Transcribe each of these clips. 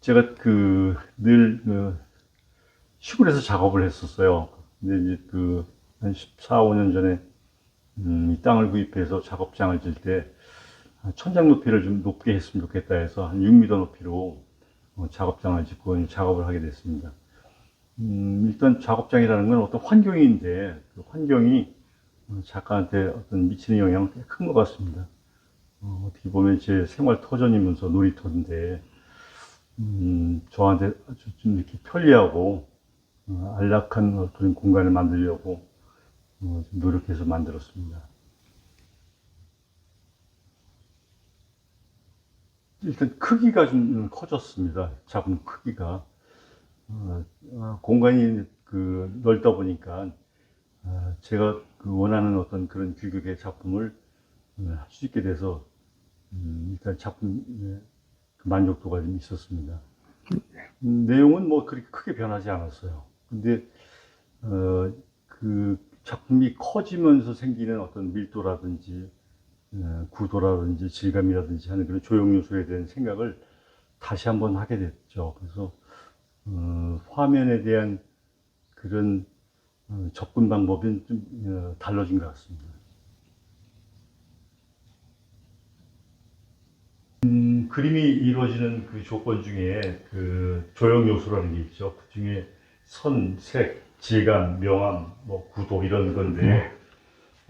제가 늘 시골에서 작업을 했었어요. 근데 이제 한 14, 15년 전에 이 땅을 구입해서 작업장을 질 때 천장 높이를 좀 높게 했으면 좋겠다 해서 한 6m 높이로 작업장을 짓고 작업을 하게 됐습니다. 일단 작업장이라는 건 어떤 환경인데 그 환경이 작가한테 어떤 미치는 영향은 꽤 큰 것 같습니다. 어떻게 보면 제 생활 터전이면서 놀이터인데 저한테 아주 좀 이렇게 편리하고 안락한 그런 공간을 만들려고 좀 노력해서 만들었습니다. 일단 크기가 좀 커졌습니다. 작품 크기가. 공간이 넓다 보니까 제가 원하는 어떤 그런 규격의 작품을 할 수 있게 돼서 일단 작품 만족도가 좀 있었습니다. 내용은 뭐 그렇게 크게 변하지 않았어요. 근데 그 작품이 커지면서 생기는 어떤 밀도라든지 구도라든지 질감이라든지 하는 그런 조형 요소에 대한 생각을 다시 한번 하게 됐죠. 그래서 화면에 대한 그런 접근 방법이 좀 달라진 것 같습니다. 그림이 이루어지는 그 조건 중에 그 조형 요소라는 게 있죠. 그 중에 선, 색, 질감, 명암, 뭐 구도 이런 건데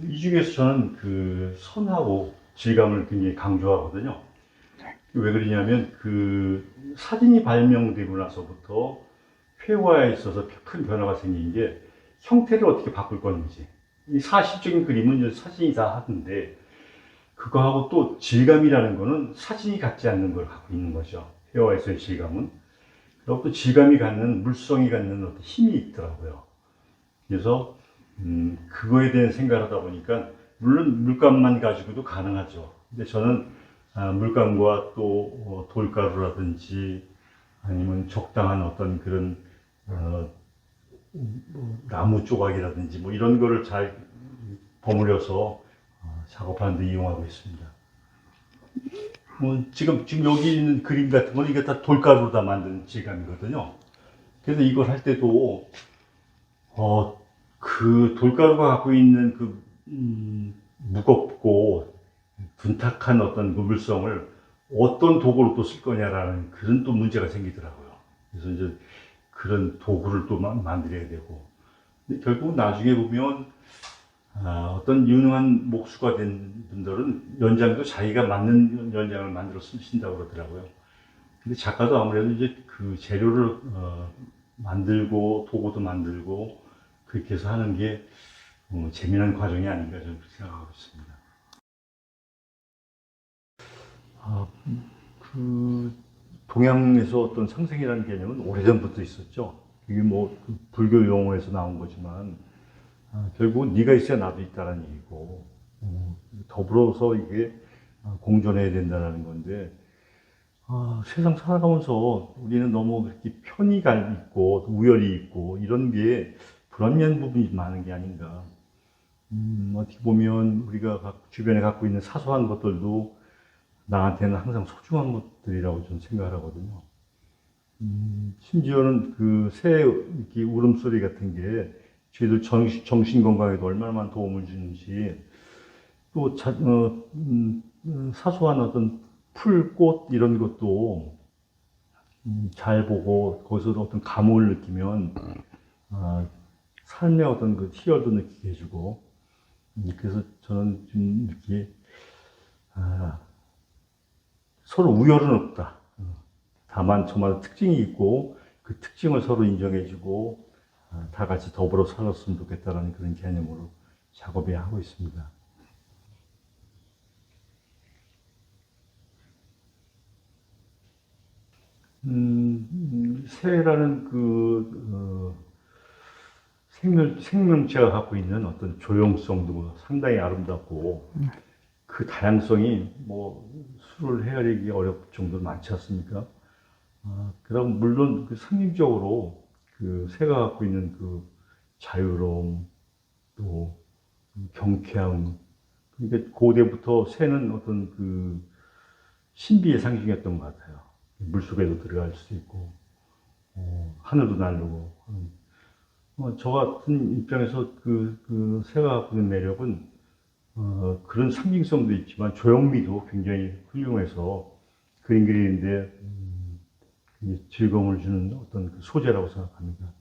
이 중에서 저는 그 선하고 질감을 굉장히 강조하거든요. 왜 그러냐면 그 사진이 발명되고 나서부터 회화에 있어서 큰 변화가 생긴 게 형태를 어떻게 바꿀 건지. 이 사실적인 그림은 사진이 다 하던데 그거하고 또 질감이라는 거는 사진이 갖지 않는 걸 갖고 있는 거죠. 회화에서의 질감은. 그리고 또 질감이 갖는 물성이 갖는 어떤 힘이 있더라고요. 그래서 그거에 대한 생각을 하다 보니까 물론 물감만 가지고도 가능하죠. 근데 저는 물감과 또 돌가루라든지 아니면 적당한 어떤 그런 나무 조각이라든지 뭐 이런 거를 잘 버무려서 작업하는 데 이용하고 있습니다. 지금 여기 있는 그림 같은 건 이게 다 돌가루로 다 만든 질감이거든요. 그래서 이걸 할 때도 그 돌가루가 갖고 있는 무겁고 둔탁한 어떤 물성을 어떤 도구로 또 쓸 거냐라는 그런 또 문제가 생기더라고요. 그래서 이제 그런 도구를 또 만들어야 되고. 근데 결국 나중에 보면 어떤 유능한 목수가 된 분들은 연장도 자기가 맞는 연장을 만들어 쓰신다고 그러더라고요. 근데 작가도 아무래도 이제 그 재료를 만들고 도구도 만들고 그렇게 해서 하는 게 재미난 과정이 아닌가 저는 그렇게 생각하고 있습니다. 그 동양에서 어떤 상생이라는 개념은 오래전부터 있었죠. 이게 뭐 불교 용어에서 나온 거지만 결국은 네가 있어야 나도 있다는 얘기고 더불어서 이게 공존해야 된다는 건데 세상 살아가면서 우리는 너무 그렇게 편의감 있고 우열이 있고 이런 게 불합리한 부분이 많은 게 아닌가. 어떻게 보면 우리가 주변에 갖고 있는 사소한 것들도 나한테는 항상 소중한 것들이라고 저는 생각을 하거든요. 심지어는 그 새 울음소리 같은 게 저희들 정신 건강에도 얼마나 도움을 주는지 또 사소한 어떤 풀, 꽃 이런 것도 잘 보고 거기서 어떤 감흥을 느끼면 삶의 어떤 그 희열도 느끼게 해주고 그래서 저는 좀 이렇게 서로 우열은 없다. 다만 저마다 특징이 있고 그 특징을 서로 인정해주고 다 같이 더불어 살았으면 좋겠다는 그런 개념으로 작업을 하고 있습니다. 새라는 생명체가 갖고 있는 어떤 조용성도 상당히 아름답고 그 다양성이 뭐 수를 헤아리기 어려울 정도로 많지 않습니까? 그럼 물론 그 상징적으로 그 새가 갖고 있는 그 자유로움 또 경쾌함 그러니까 고대부터 새는 어떤 그 신비의 상징이었던 것 같아요. 물속에도 들어갈 수 있고, 하늘도 날르고. 저 같은 입장에서 그 새가 갖고 있는 매력은, 그런 상징성도 있지만 조형미도 굉장히 훌륭해서 그림 그리는데 즐거움을 주는 어떤 그 소재라고 생각합니다.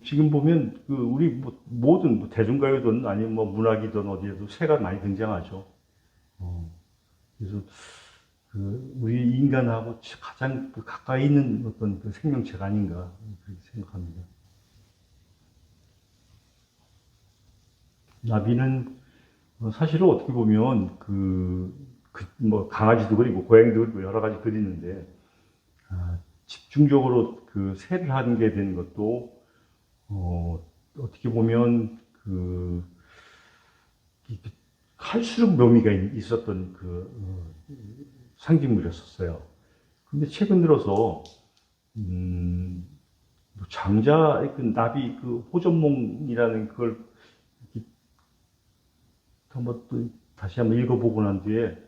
지금 보면 우리 모든 대중가요든 아니면 문학이든 어디에도 새가 많이 등장하죠. 그래서 우리 인간하고 가장 가까이 있는 어떤 그 생명체가 아닌가 그렇게 생각합니다. 나비는 사실은 어떻게 보면 강아지도 그리고 고양이도 그리고 여러 가지 그리는데 집중적으로 새를 하게 된 것도 어떻게 보면 할수록 묘미가 있었던 상징물이었어요. 근데 최근 들어서 장자 나비 호접몽이라는 그걸 한번 또 다시 한번 읽어보고 난 뒤에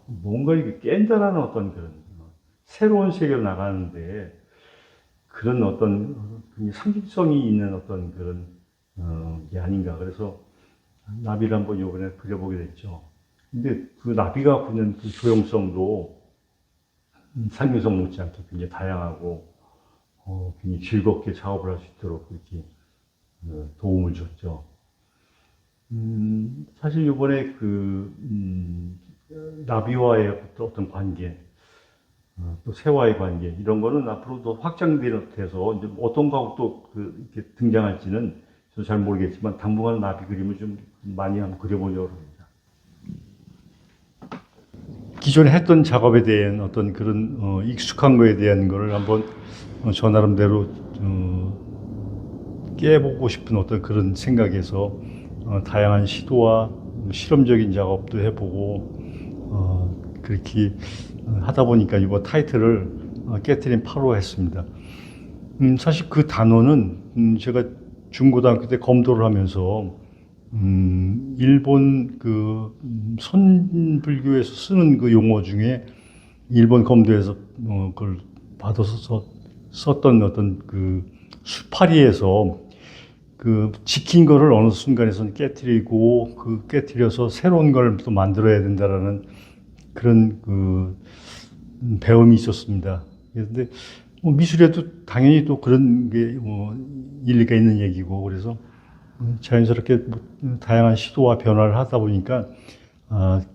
뭔가 이게 깬다라는 어떤 그런 새로운 세계로 나가는데 그런 어떤 상징성이 있는 어떤 그런 게 아닌가. 그래서 나비를 한번 이번에 그려보게 됐죠. 근데 그 나비가 갖고 있는 그 조형성도 상징성 못지않게 굉장히 다양하고 굉장히 즐겁게 작업을 할 수 있도록 이렇게 도움을 줬죠. 사실 이번에 나비와의 어떤 관계, 또 새와의 관계, 이런 거는 앞으로도 확장돼서 이제 어떤 거하고 또 이렇게 등장할지는 저도 잘 모르겠지만 당분간 나비 그림을 좀 많이 한번 그려보려고 합니다. 기존에 했던 작업에 대한 어떤 그런 익숙한 거에 대한 거를 한번 저 나름대로 깨보고 싶은 어떤 그런 생각에서 다양한 시도와 실험적인 작업도 해보고 그렇게 하다 보니까 이번 타이틀을 깨트린 8호 했습니다. 사실 그 단어는 제가 중고등학교 때 검도를 하면서 일본 선불교에서 쓰는 그 용어 중에 일본 검도에서 그걸 받아서 썼던 어떤 수파리에서 지킨 거를 어느 순간에서는 깨트리고 깨트려서 새로운 걸 또 만들어야 된다라는 그런 배움이 있었습니다. 그런데 미술에도 당연히 또 그런 게 일리가 있는 얘기고, 그래서 자연스럽게 다양한 시도와 변화를 하다 보니까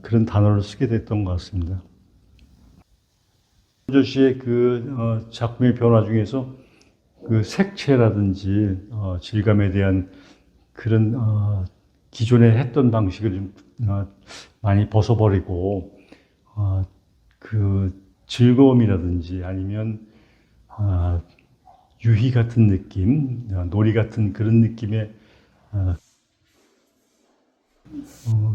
그런 단어를 쓰게 됐던 것 같습니다. 조조 씨의 작품의 변화 중에서 색채라든지 질감에 대한 그런 기존에 했던 방식을 좀 많이 벗어버리고 즐거움이라든지 아니면 유희 같은 느낌, 놀이 같은 그런 느낌의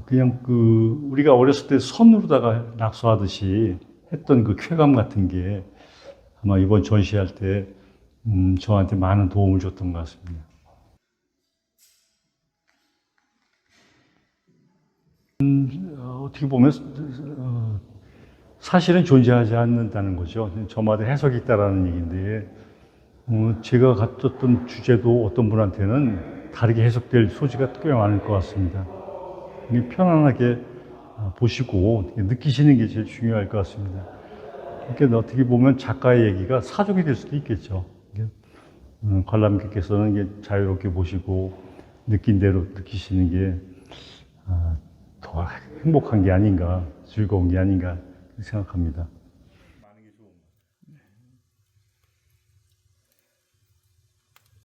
그냥 우리가 어렸을 때 손으로다가 낙서하듯이 했던 그 쾌감 같은 게 아마 이번 전시할 때 저한테 많은 도움을 줬던 것 같습니다. 어떻게 보면 사실은 존재하지 않는다는 거죠. 저마다 해석이 있다라는 얘기인데 제가 갖췄던 주제도 어떤 분한테는 다르게 해석될 소지가 꽤 많을 것 같습니다. 편안하게 보시고 느끼시는 게 제일 중요할 것 같습니다. 그러니까 어떻게 보면 작가의 얘기가 사족이 될 수도 있겠죠. 관람객께서는 자유롭게 보시고 느낀 대로 느끼시는 게 더 행복한 게 아닌가, 즐거운 게 아닌가 생각합니다.